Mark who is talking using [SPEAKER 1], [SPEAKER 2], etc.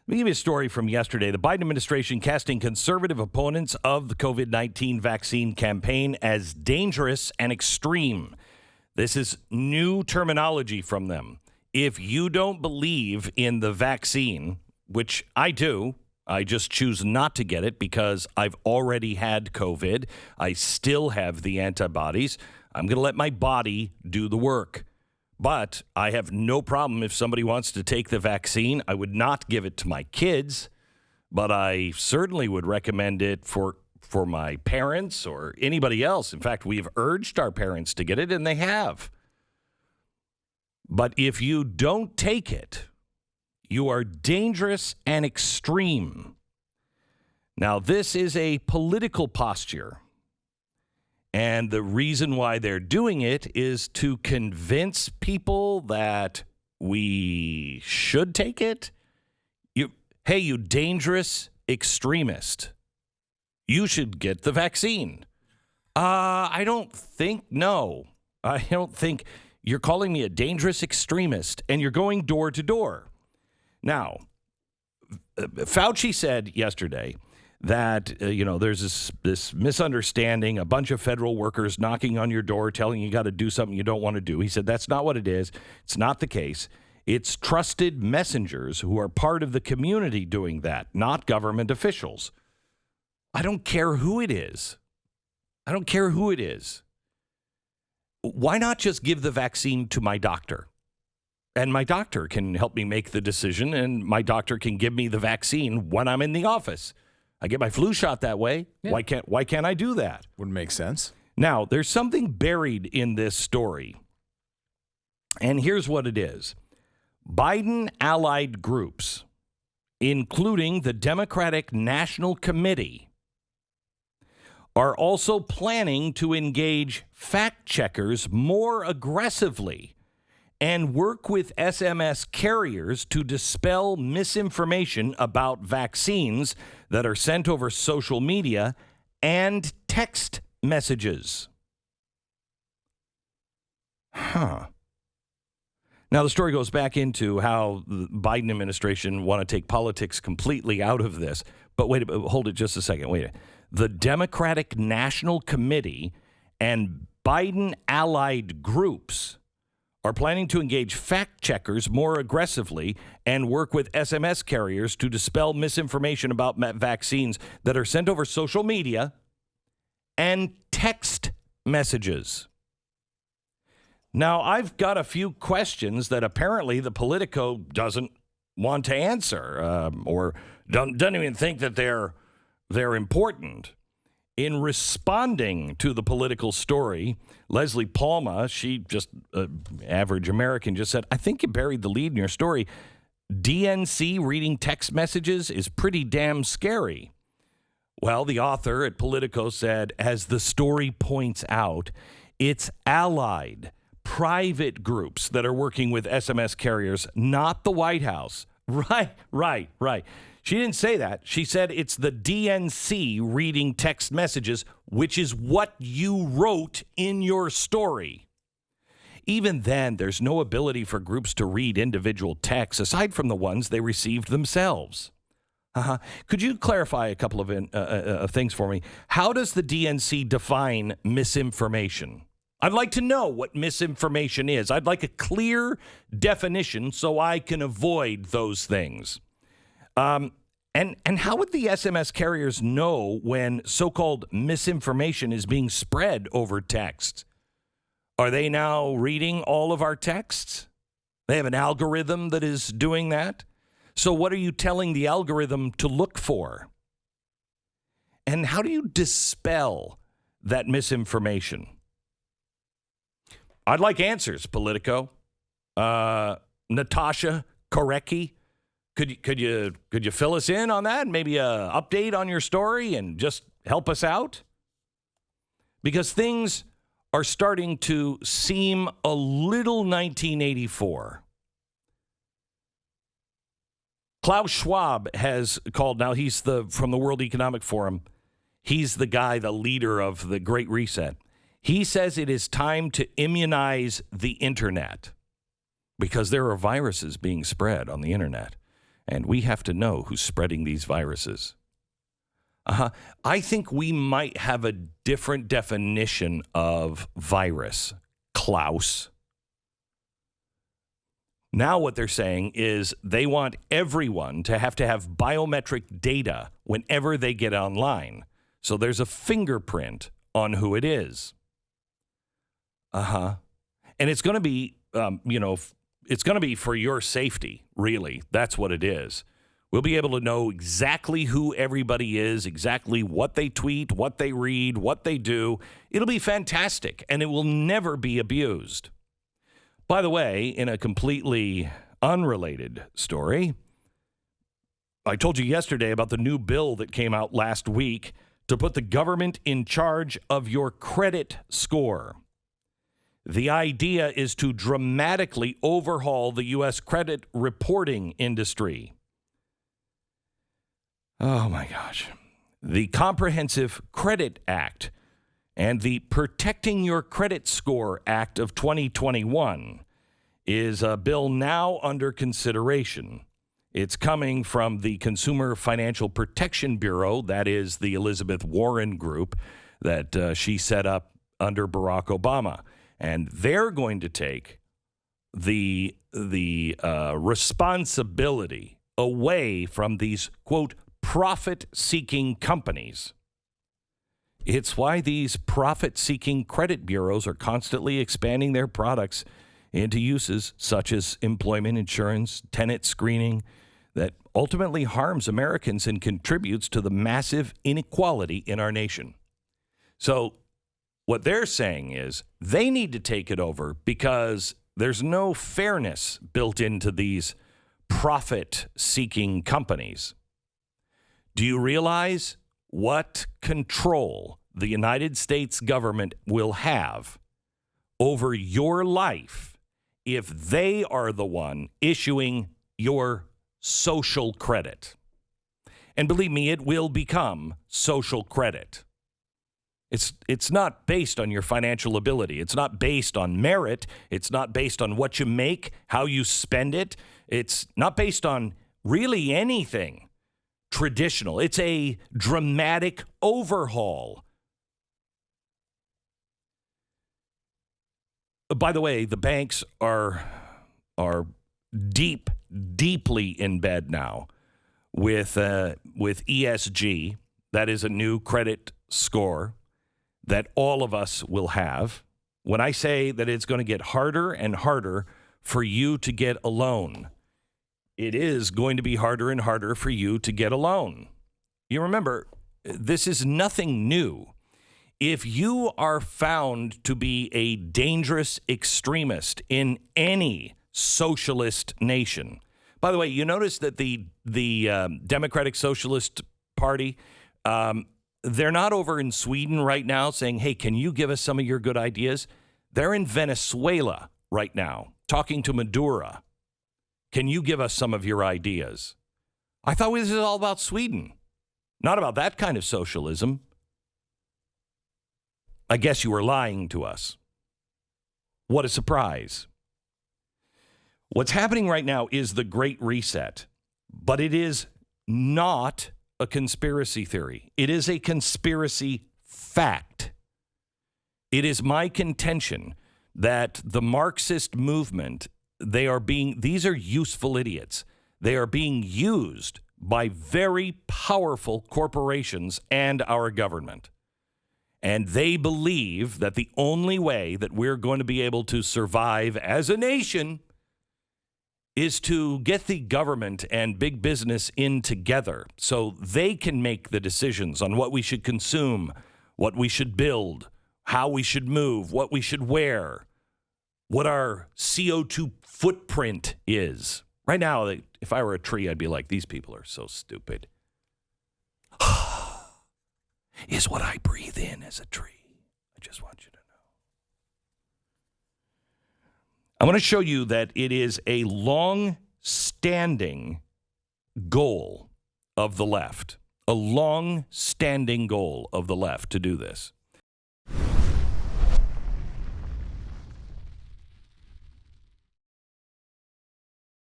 [SPEAKER 1] Let me give you a story from yesterday. The Biden administration casting conservative opponents of the COVID-19 vaccine campaign as dangerous and extreme. This is new terminology from them. If you don't believe in the vaccine, which I do, I just choose not to get it because I've already had COVID. I still have the antibodies. I'm going to let my body do the work. But I have no problem if somebody wants to take the vaccine. I would not give it to my kids, but I certainly would recommend it for my parents or anybody else. In fact, we've urged our parents to get it, and they have. But if you don't take it, you are dangerous and extreme. Now, this is a political posture. And the reason why they're doing it is to convince people that we should take it. Hey, you dangerous extremist. You should get the vaccine. I don't think you're calling me a dangerous extremist, and you're going door to door. Now, Fauci said yesterday that, there's this misunderstanding, a bunch of federal workers knocking on your door telling you got to do something you don't want to do. He said that's not what it is. It's not the case. It's trusted messengers who are part of the community doing that, not government officials. I don't care who it is. Why not just give the vaccine to my doctor? And my doctor can help me make the decision, and my doctor can give me the vaccine when I'm in the office. I get my flu shot that way. Yeah. Why can't I do that?
[SPEAKER 2] Wouldn't make sense.
[SPEAKER 1] Now, there's something buried in this story. And here's what it is. Biden allied groups, including the Democratic National Committee, are also planning to engage fact checkers more aggressively and work with SMS carriers to dispel misinformation about vaccines that are sent over social media and text messages. Now, the story goes back into how the Biden administration want to take politics completely out of this. But hold it just a second. The Democratic National Committee and Biden allied groups are planning to engage fact checkers more aggressively and work with SMS carriers to dispel misinformation about vaccines that are sent over social media and text messages. Now, I've got a few questions that apparently the Politico doesn't want to answer or doesn't even think that they're important. In responding to the political story, Leslie Palma, she just, average American, just said, I think you buried the lead in your story. DNC reading text messages is pretty damn scary. Well, the author at Politico said, as the story points out, it's allied, private groups that are working with SMS carriers, not the White House. Right. She didn't say that. She said it's the DNC reading text messages, which is what you wrote in your story. Even then, there's no ability for groups to read individual texts aside from the ones they received themselves. Could you clarify a couple of things for me? How does the DNC define misinformation? I'd like to know what misinformation is. I'd like a clear definition so I can avoid those things. And how would the SMS carriers know when so-called misinformation is being spread over text? Are they now reading all of our texts? They have an algorithm that is doing that. So what are you telling the algorithm to look for? And how do you dispel that misinformation? I'd like answers, Politico. Natasha Korecki, could you fill us in on that? Maybe a update on your story and just help us out? Because things are starting to seem a little 1984. Klaus Schwab has called now. He's from the World Economic Forum. He's the guy, the leader of the Great Reset. He says it is time to immunize the internet because there are viruses being spread on the internet. And we have to know who's spreading these viruses. I think we might have a different definition of virus, Klaus. Now what they're saying is they want everyone to have biometric data whenever they get online. So there's a fingerprint on who it is. And it's going to be, it's going to be for your safety, really. That's what it is. We'll be able to know exactly who everybody is, exactly what they tweet, what they read, what they do. It'll be fantastic, and it will never be abused. By the way, in a completely unrelated story, I told you yesterday about the new bill that came out last week to put the government in charge of your credit score. The idea is to dramatically overhaul the U.S. credit reporting industry. Oh, my gosh. The Comprehensive Credit Act and the Protecting Your Credit Score Act of 2021 is a bill now under consideration. It's coming from the Consumer Financial Protection Bureau, that is the Elizabeth Warren group that she set up under Barack Obama. And they're going to take the responsibility away from these, quote, profit-seeking companies. It's why these profit-seeking credit bureaus are constantly expanding their products into uses such as employment insurance, tenant screening, that ultimately harms Americans and contributes to the massive inequality in our nation. So what they're saying is they need to take it over because there's no fairness built into these profit-seeking companies. Do you realize what control the United States government will have over your life if they are the one issuing your social credit? And believe me, it will become social credit. It's not based on your financial ability. It's not based on merit. It's not based on what you make, how you spend it. It's not based on really anything traditional. It's a dramatic overhaul. By the way, the banks are deeply in bed now with ESG. That is a new credit score that all of us will have. When I say that it's going to get harder and harder for you to get a loan, it is going to be harder and harder for you to get a loan. You remember, this is nothing new. If you are found to be a dangerous extremist in any socialist nation, by the way, you notice that the Democratic Socialist Party, they're not over in Sweden right now saying, hey, can you give us some of your good ideas? They're in Venezuela right now talking to Maduro. Can you give us some of your ideas? I thought this was all about Sweden, not about that kind of socialism. I guess you were lying to us. What a surprise. What's happening right now is the Great Reset, but it is not a conspiracy theory. It is a conspiracy fact. It is my contention that the Marxist movement, these are useful idiots. They are being used by very powerful corporations and our government. And they believe that the only way that we're going to be able to survive as a nation is to get the government and big business in together so they can make the decisions on what we should consume, what we should build, how we should move, what we should wear, what our CO2 footprint is. Right now, if I were a tree, I'd be like, these people are so stupid. Is what I breathe in as a tree. I just want you to know. I want to show you that it is a long-standing goal of the left, a long-standing goal of the left to do this.